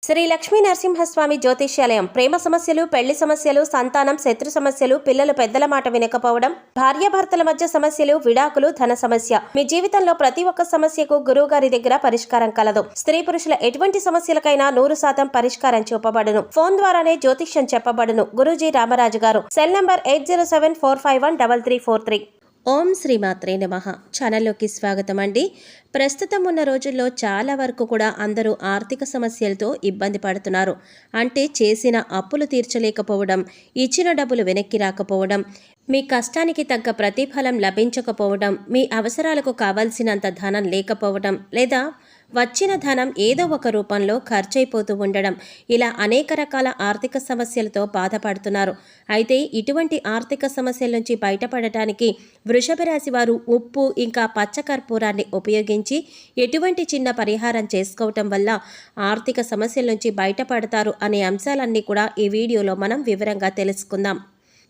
శ్రీ లక్ష్మీ నరసింహస్వామి జ్యోతిష్యాలయం ప్రేమ సమస్యలు, పెళ్లి సమస్యలు, సంతానం, శత్రు సమస్యలు, పిల్లలు పెద్దల మాట వినకపోవడం, భార్యాభర్తల మధ్య సమస్యలు, విడాకులు, ధన సమస్య. మీ జీవితంలో ప్రతి ఒక్క సమస్యకు గురువు గారి దగ్గర పరిష్కారం కలదు. స్త్రీ పురుషుల ఎటువంటి సమస్యలకైనా 100% పరిష్కారం చూపబడును. ఫోన్ ద్వారానే జ్యోతిష్యం చెప్పబడును. గురూజీ రామరాజు గారు. Cell number 8074513343. ఓం శ్రీమాత్రే నమః. ఛానల్లోకి స్వాగతం అండి. ప్రస్తుతం ఉన్న రోజుల్లో చాలా వరకు కూడా అందరూ ఆర్థిక సమస్యలతో ఇబ్బంది పడుతున్నారు. అంటే చేసిన అప్పులు తీర్చలేకపోవడం, ఇచ్చిన డబ్బులు వెనక్కి రాకపోవడం, మీ కష్టానికి తగ్గ ప్రతిఫలం లభించకపోవడం, మీ అవసరాలకు కావాల్సినంత ధనం లేకపోవడం, లేదా వచ్చిన ధనం ఏదో ఒక రూపంలో ఖర్చయిపోతూ ఉండడం, ఇలా అనేక రకాల ఆర్థిక సమస్యలతో బాధపడుతున్నారు. అయితే ఇటువంటి ఆర్థిక సమస్యల నుంచి బయటపడటానికి వృషభ రాశి వారు ఉప్పు ఇంకా పచ్చకర్పూరాన్ని ఉపయోగించి ఎటువంటి చిన్న పరిహారం చేసుకోవటం వల్ల ఆర్థిక సమస్యల నుంచి బయటపడతారు అనే అంశాలన్నీ కూడా ఈ వీడియోలో మనం వివరంగా తెలుసుకుందాం.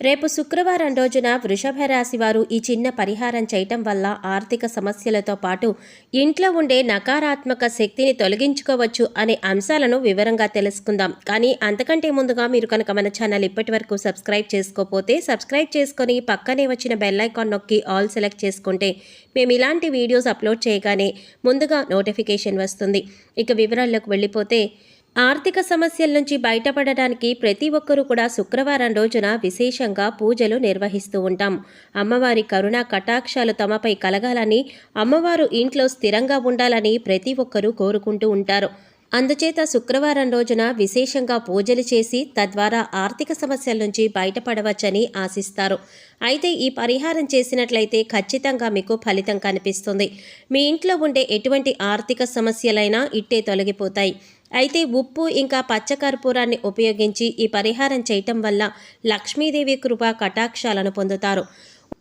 రేపు శుక్రవారం రోజున వృషభ రాశి వారు ఈ చిన్న పరిహారం చేయటం వల్ల ఆర్థిక సమస్యలతో పాటు ఇంట్లో ఉండే నకారాత్మక శక్తిని తొలగించుకోవచ్చు అనే అంశాలను వివరంగా తెలుసుకుందాం. కానీ అంతకంటే ముందుగా మీరు కనుక మన ఛానల్ ఇప్పటి వరకు సబ్స్క్రైబ్ చేసుకోకపోతే సబ్స్క్రైబ్ చేసుకొని పక్కనే వచ్చిన బెల్ ఐకాన్ నొక్కి ఆల్ సెలెక్ట్ చేసుకుంటే మేము ఇలాంటి వీడియోస్ అప్లోడ్ చేయగానే ముందుగా నోటిఫికేషన్ వస్తుంది. ఇక వివరాల్లోకి వెళ్ళిపోతే, ఆర్థిక సమస్యల నుంచి బయటపడడానికి ప్రతి ఒక్కరూ కూడా శుక్రవారం రోజున విశేషంగా పూజలు నిర్వహిస్తూ ఉంటాం. అమ్మవారి కరుణా కటాక్షాలు తమపై కలగాలని, అమ్మవారు ఇంట్లో స్థిరంగా ఉండాలని ప్రతి ఒక్కరూ కోరుకుంటూ ఉంటారు. అందుచేత శుక్రవారం రోజున విశేషంగా పూజలు చేసి తద్వారా ఆర్థిక సమస్యల నుంచి బయటపడవచ్చని ఆశిస్తారు. అయితే ఈ పరిహారం చేసినట్లయితే ఖచ్చితంగా మీకు ఫలితం కనిపిస్తుంది. మీ ఇంట్లో ఉండే ఎటువంటి ఆర్థిక సమస్యలైనా ఇట్టే తొలగిపోతాయి. అయితే ఉప్పు ఇంకా పచ్చకర్పూరాన్ని ఉపయోగించి ఈ పరిహారం చేయటం వల్ల లక్ష్మీదేవి కృపా కటాక్షాలను పొందుతారు.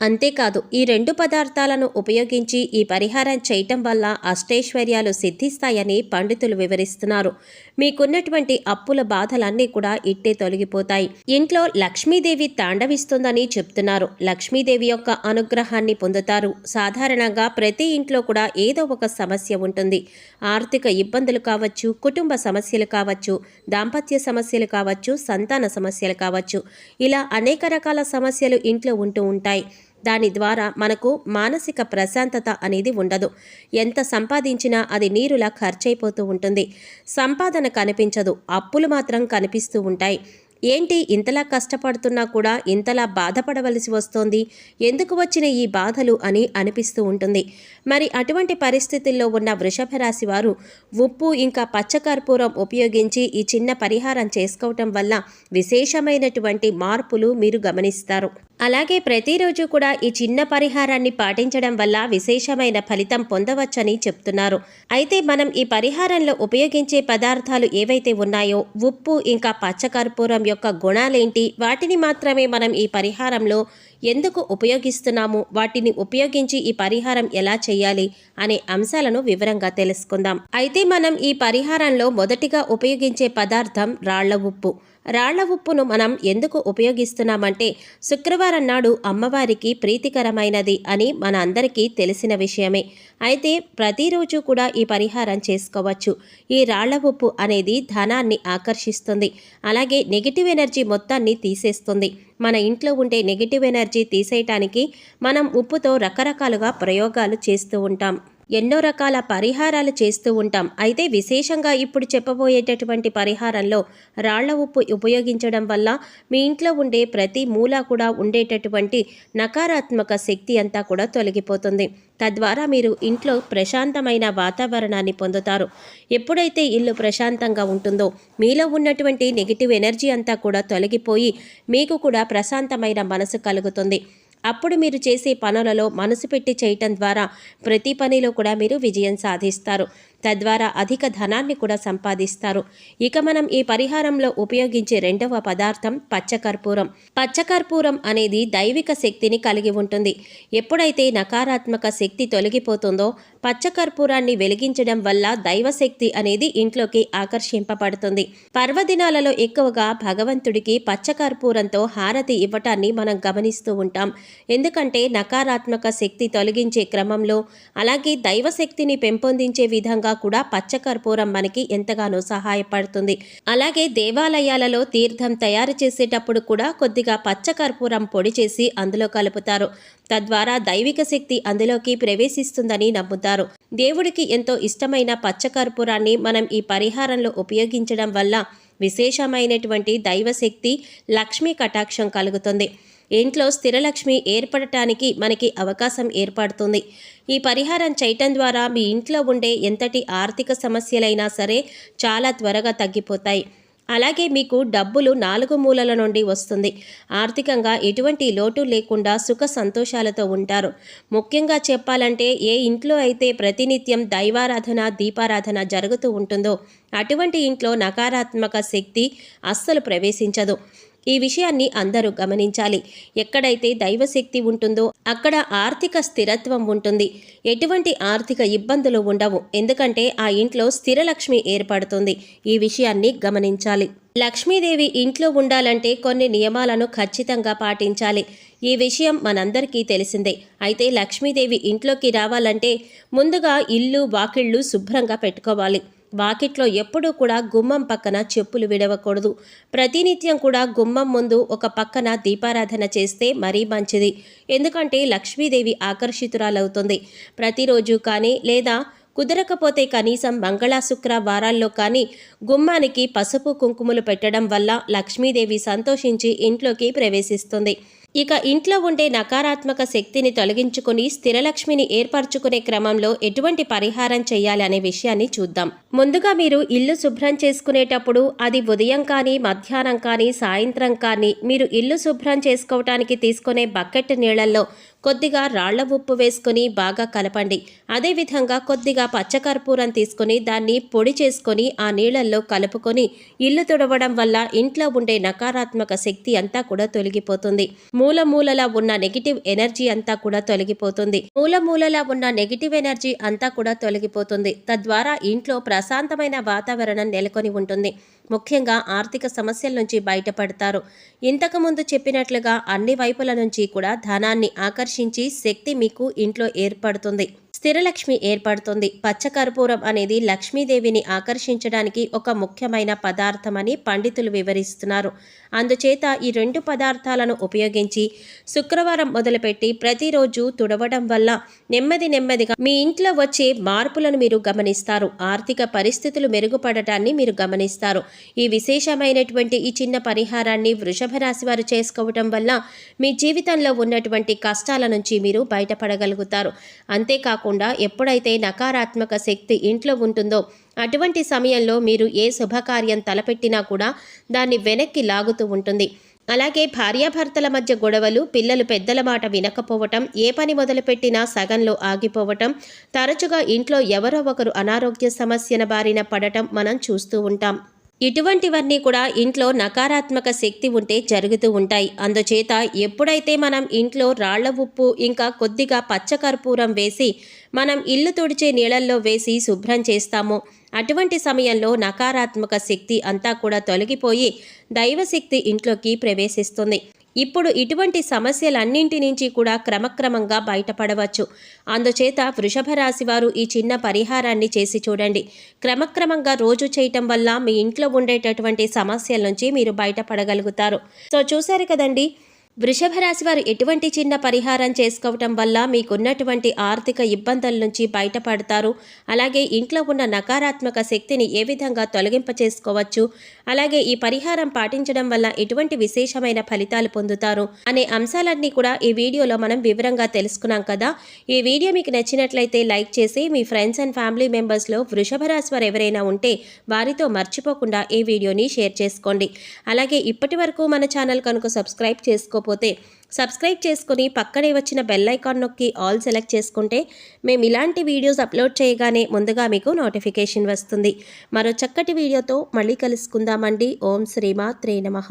అంతేకాదు, ఈ రెండు పదార్థాలను ఉపయోగించి ఈ పరిహారం చేయటం వల్ల అష్టైశ్వర్యాలు సిద్ధిస్తాయని పండితులు వివరిస్తున్నారు. మీకున్నటువంటి అప్పుల బాధలన్నీ కూడా ఇట్టే తొలగిపోతాయి. ఇంట్లో లక్ష్మీదేవి తాండవిస్తుందని చెప్తున్నారు. లక్ష్మీదేవి యొక్క అనుగ్రహాన్ని పొందుతారు. సాధారణంగా ప్రతి ఇంట్లో కూడా ఏదో ఒక సమస్య ఉంటుంది. ఆర్థిక ఇబ్బందులు కావచ్చు, కుటుంబ సమస్యలు కావచ్చు, దాంపత్య సమస్యలు కావచ్చు, సంతాన సమస్యలు కావచ్చు, ఇలా అనేక రకాల సమస్యలు ఇంట్లో ఉంటూ ఉంటాయి. దాని ద్వారా మనకు మానసిక ప్రశాంతత అనేది ఉండదు. ఎంత సంపాదించినా అది నీరులా ఖర్చయిపోతూ ఉంటుంది. సంపాదన కనిపించదు, అప్పులు మాత్రం కనిపిస్తూ ఉంటాయి. ఏంటి ఇంతలా కష్టపడుతున్నా కూడా ఇంతలా బాధపడవలసి వస్తోంది, ఎందుకు వచ్చిన ఈ బాధలు అని అనిపిస్తూ ఉంటుంది. మరి అటువంటి పరిస్థితుల్లో ఉన్న వృషభ రాశి వారు ఉప్పు ఇంకా పచ్చకర్పూరం ఉపయోగించి ఈ చిన్న పరిహారం చేసుకోవటం వల్ల విశేషమైనటువంటి మార్పులు మీరు గమనిస్తారు. అలాగే ప్రతిరోజు కూడా ఈ చిన్న పరిహారాన్ని పాటించడం వల్ల విశేషమైన ఫలితం పొందవచ్చని చెప్తున్నారు. అయితే మనం ఈ పరిహారంలో ఉపయోగించే పదార్థాలు ఏవైతే ఉన్నాయో, ఉప్పు ఇంకా పచ్చకర్పూరం యొక్క గుణాలేంటి, వాటిని మాత్రమే మనం ఈ పరిహారంలో ఎందుకు ఉపయోగిస్తున్నాము, వాటిని ఉపయోగించి ఈ పరిహారం ఎలా చేయాలి అనే అంశాలను వివరంగా తెలుసుకుందాం. అయితే మనం ఈ పరిహారంలో మొదటిగా ఉపయోగించే పదార్థం రాళ్ల ఉప్పు. రాళ్ల ఉప్పును మనం ఎందుకు ఉపయోగిస్తున్నామంటే, శుక్రవారం నాడు అమ్మవారికి ప్రీతికరమైనది అని మన అందరికీ తెలిసిన విషయమే. అయితే ప్రతిరోజు కూడా ఈ పరిహారం చేసుకోవచ్చు. ఈ రాళ్ల ఉప్పు అనేది ధనాన్ని ఆకర్షిస్తుంది. అలాగే నెగిటివ్ ఎనర్జీ మొత్తాన్ని తీసేస్తుంది. మన ఇంట్లో ఉండే నెగిటివ్ ఎనర్జీ తీసేయటానికి మనం ఉప్పుతో రకరకాలుగా ప్రయోగాలు చేస్తూ ఉంటాం. ఎన్నో రకాల పరిహారాలు చేస్తూ ఉంటాం. అయితే విశేషంగా ఇప్పుడు చెప్పబోయేటటువంటి పరిహారంలో రాళ్ల ఉప్పు ఉపయోగించడం వల్ల మీ ఇంట్లో ఉండే ప్రతి మూల కూడా ఉండేటటువంటి నకారాత్మక శక్తి అంతా కూడా తొలగిపోతుంది. తద్వారా మీరు ఇంట్లో ప్రశాంతమైన వాతావరణాన్ని పొందుతారు. ఎప్పుడైతే ఇల్లు ప్రశాంతంగా ఉంటుందో మీలో ఉన్నటువంటి నెగిటివ్ ఎనర్జీ అంతా కూడా తొలగిపోయి మీకు కూడా ప్రశాంతమైన మనసు కలుగుతుంది. అప్పుడు మీరు చేసే పనులలో మనసు పెట్టి చేయటం ద్వారా ప్రతి పనిలో కూడా మీరు విజయం సాధిస్తారు. తద్వారా అధిక ధనాన్ని కూడా సంపాదిస్తారు. ఇక మనం ఈ పరిహారంలో ఉపయోగించే రెండవ పదార్థం పచ్చకర్పూరం. పచ్చకర్పూరం అనేది దైవిక శక్తిని కలిగి ఉంటుంది. ఎప్పుడైతే నకారాత్మక శక్తి తొలగిపోతుందో పచ్చకర్పూరాన్ని వెలిగించడం వల్ల దైవశక్తి అనేది ఇంట్లోకి ఆకర్షింపబడుతుంది. పర్వదినాలలో ఎక్కువగా భగవంతుడికి పచ్చకర్పూరంతో హారతి ఇవ్వటాన్ని మనం గమనిస్తూ ఉంటాం. ఎందుకంటే నకారాత్మక శక్తి తొలగించే క్రమంలో, అలాగే దైవశక్తిని పెంపొందించే విధంగా విధంగా కూడా పచ్చకర్పూరం మనకి ఎంతగానో సహాయపడుతుంది. అలాగే దేవాలయాలలో తీర్థం తయారు చేసేటప్పుడు కూడా కొద్దిగా పచ్చకర్పూరం పొడి చేసి అందులో కలుపుతారు. తద్వారా దైవిక శక్తి అందులోకి ప్రవేశిస్తుందని నమ్ముతారు. దేవుడికి ఎంతో ఇష్టమైన పచ్చకర్పూరాన్ని మనం ఈ పరిహారంలో ఉపయోగించడం వల్ల విశేషమైనటువంటి దైవశక్తి, లక్ష్మీ కటాక్షం కలుగుతుంది. ఇంట్లో స్థిరలక్ష్మి ఏర్పడటానికి మనకి అవకాశం ఏర్పడుతుంది. ఈ పరిహారం చేయటం ద్వారా మీ ఇంట్లో ఉండే ఎంతటి ఆర్థిక సమస్యలైనా సరే చాలా త్వరగా తగ్గిపోతాయి. అలాగే మీకు డబ్బులు 4 మూలల నుండి వస్తుంది. ఆర్థికంగా ఎటువంటి లోటు లేకుండా సుఖ సంతోషాలతో ఉంటారు. ముఖ్యంగా చెప్పాలంటే ఏ ఇంట్లో అయితే ప్రతినిత్యం దైవారాధన, దీపారాధన జరుగుతూ ఉంటుందో అటువంటి ఇంట్లో నకారాత్మక శక్తి అస్సలు ప్రవేశించదు. ఈ విషయాన్ని అందరూ గమనించాలి. ఎక్కడైతే దైవశక్తి ఉంటుందో అక్కడ ఆర్థిక స్థిరత్వం ఉంటుంది. ఎటువంటి ఆర్థిక ఇబ్బందులు ఉండవు. ఎందుకంటే ఆ ఇంట్లో స్థిరలక్ష్మి ఏర్పడుతుంది. ఈ విషయాన్ని గమనించాలి. లక్ష్మీదేవి ఇంట్లో ఉండాలంటే కొన్ని నియమాలను ఖచ్చితంగా పాటించాలి. ఈ విషయం మనందరికీ తెలిసిందే. అయితే లక్ష్మీదేవి ఇంట్లోకి రావాలంటే ముందుగా ఇల్లు, వాకిళ్ళు శుభ్రంగా పెట్టుకోవాలి. వాకిట్లో ఎప్పుడూ కూడా గుమ్మం పక్కన చెప్పులు విడవకూడదు. ప్రతినిత్యం కూడా గుమ్మం ముందు ఒక పక్కన దీపారాధన చేస్తే మరీ మంచిది. ఎందుకంటే లక్ష్మీదేవి ఆకర్షితురాలవుతుంది. ప్రతిరోజు కానీ లేదా కుదరకపోతే కనీసం మంగళశుక్రవారాల్లో కానీ గుమ్మానికి పసుపు కుంకుమలు పెట్టడం వల్ల లక్ష్మీదేవి సంతోషించి ఇంట్లోకి ప్రవేశిస్తుంది. ఇక ఇంట్లో ఉండే నకారాత్మక శక్తిని తొలగించుకుని స్థిరలక్ష్మిని ఏర్పరచుకునే క్రమంలో ఎటువంటి పరిహారం చేయాలి అనే విషయాన్ని చూద్దాం. ముందుగా మీరు ఇల్లు శుభ్రం చేసుకునేటప్పుడు అది ఉదయం కానీ, మధ్యాహ్నం కానీ, సాయంత్రం కానీ మీరు ఇల్లు శుభ్రం చేసుకోవటానికి తీసుకునే బకెట్ నీళ్లలో కొద్దిగా రాళ్ల ఉప్పు వేసుకొని బాగా కలపండి. అదేవిధంగా కొద్దిగా పచ్చకర్పూరం తీసుకొని దాన్ని పొడి చేసుకొని ఆ నీళ్లలో కలుపుకొని ఇల్లు తుడవడం వల్ల ఇంట్లో ఉండే నకారాత్మక శక్తి అంతా కూడా తొలగిపోతుంది. మూలమూలలా ఉన్న నెగిటివ్ ఎనర్జీ అంతా కూడా తొలగిపోతుంది. మూలమూలలా ఉన్న నెగిటివ్ ఎనర్జీ అంతా కూడా తొలగిపోతుంది. తద్వారా ఇంట్లో ప్రశాంతమైన వాతావరణం నెలకొని ఉంటుంది. ముఖ్యంగా ఆర్థిక సమస్యల నుంచి బయటపడతారు. ఇంతకుముందు చెప్పినట్లుగా అన్ని వైపుల నుంచి కూడా ధనాన్ని ఆకర్షించి శక్తి మీకు ఇంట్లో ఏర్పడుతుంది. స్థిరలక్ష్మి ఏర్పడుతుంది. పచ్చకర్పూరం అనేది లక్ష్మీదేవిని ఆకర్షించడానికి ఒక ముఖ్యమైన పదార్థమని పండితులు వివరిస్తున్నారు. అందుచేత ఈ 2 పదార్థాలను ఉపయోగించి శుక్రవారం మొదలుపెట్టి ప్రతిరోజు తుడవడం వల్ల నెమ్మదిగా మీ ఇంట్లో వచ్చే మార్పులను మీరు గమనిస్తారు. ఆర్థిక పరిస్థితులు మెరుగుపడటాన్ని మీరు గమనిస్తారు. ఈ విశేషమైనటువంటి ఈ చిన్న పరిహారాన్ని వృషభ రాశి వారు చేసుకోవటం వల్ల మీ జీవితంలో ఉన్నటువంటి కష్టాల నుంచి మీరు బయటపడగలుగుతారు. అంతేకాకుండా ఎప్పుడైతే నకారాత్మక శక్తి ఇంట్లో ఉంటుందో అటువంటి సమయంలో మీరు ఏ శుభకార్యం తలపెట్టినా కూడా దాన్ని వెనక్కి లాగుతూ ఉంటుంది. అలాగే భార్యాభర్తల మధ్య గొడవలు, పిల్లలు పెద్దల మాట వినకపోవటం, ఏ పని మొదలుపెట్టినా సగంలో ఆగిపోవటం, తరచుగా ఇంట్లో ఎవరో ఒకరు అనారోగ్య సమస్యల బారిన పడటం మనం చూస్తూ ఉంటాం. ఇటువంటివన్నీ కూడా ఇంట్లో నకారాత్మక శక్తి ఉంటే జరుగుతూ ఉంటాయి. అందుచేత ఎప్పుడైతే మనం ఇంట్లో రాళ్ల ఉప్పు ఇంకా కొద్దిగా పచ్చకర్పూరం వేసి మనం ఇల్లు తుడిచే నీళ్ళల్లో వేసి శుభ్రం చేస్తామో అటువంటి సమయంలో నకారాత్మక శక్తి అంతా కూడా తొలగిపోయి దైవశక్తి ఇంట్లోకి ప్రవేశిస్తుంది. ఇప్పుడు ఇటువంటి సమస్యలన్నింటి నుంచి కూడా క్రమక్రమంగా బయటపడవచ్చు. అందుచేత వృషభ రాశి వారు ఈ చిన్న పరిహారాన్ని చేసి చూడండి. క్రమక్రమంగా రోజు చేయటం వల్ల మీ ఇంట్లో ఉండేటటువంటి సమస్యల నుంచి మీరు బయటపడగలుగుతారు. సో చూశారు కదండి, వృషభ రాశి వారు ఎటువంటి చిన్న పరిహారం చేసుకోవటం వల్ల మీకున్నటువంటి ఆర్థిక ఇబ్బందుల నుంచి బయటపడతారు, అలాగే ఇంట్లో ఉన్న నకారాత్మక శక్తిని ఏ విధంగా తొలగింప చేసుకోవచ్చు, అలాగే ఈ పరిహారం పాటించడం వల్ల ఎటువంటి విశేషమైన ఫలితాలు పొందుతారు అనే అంశాలన్నీ కూడా ఈ వీడియోలో మనం వివరంగా తెలుసుకున్నాం కదా. ఈ వీడియో మీకు నచ్చినట్లయితే లైక్ చేసి మీ ఫ్రెండ్స్ అండ్ ఫ్యామిలీ మెంబర్స్లో వృషభ రాశి వారు ఎవరైనా ఉంటే వారితో మర్చిపోకుండా ఈ వీడియోని షేర్ చేసుకోండి. అలాగే ఇప్పటి వరకు మన ఛానల్ కనుక సబ్స్క్రైబ్ చేసుకోకపోతే సబ్స్క్రైబ్ చేసుకుని పక్కనే వచ్చిన బెల్ ఐకాన్ నొక్కి ఆల్ సెలెక్ట్ చేసుకుంటే మేము ఇలాంటి వీడియోస్ అప్లోడ్ చేయగానే ముందుగా మీకు నోటిఫికేషన్ వస్తుంది. మరో చక్కటి వీడియోతో మళ్ళీ కలుసుకుందామండి. ఓం శ్రీమాత్రే నమః.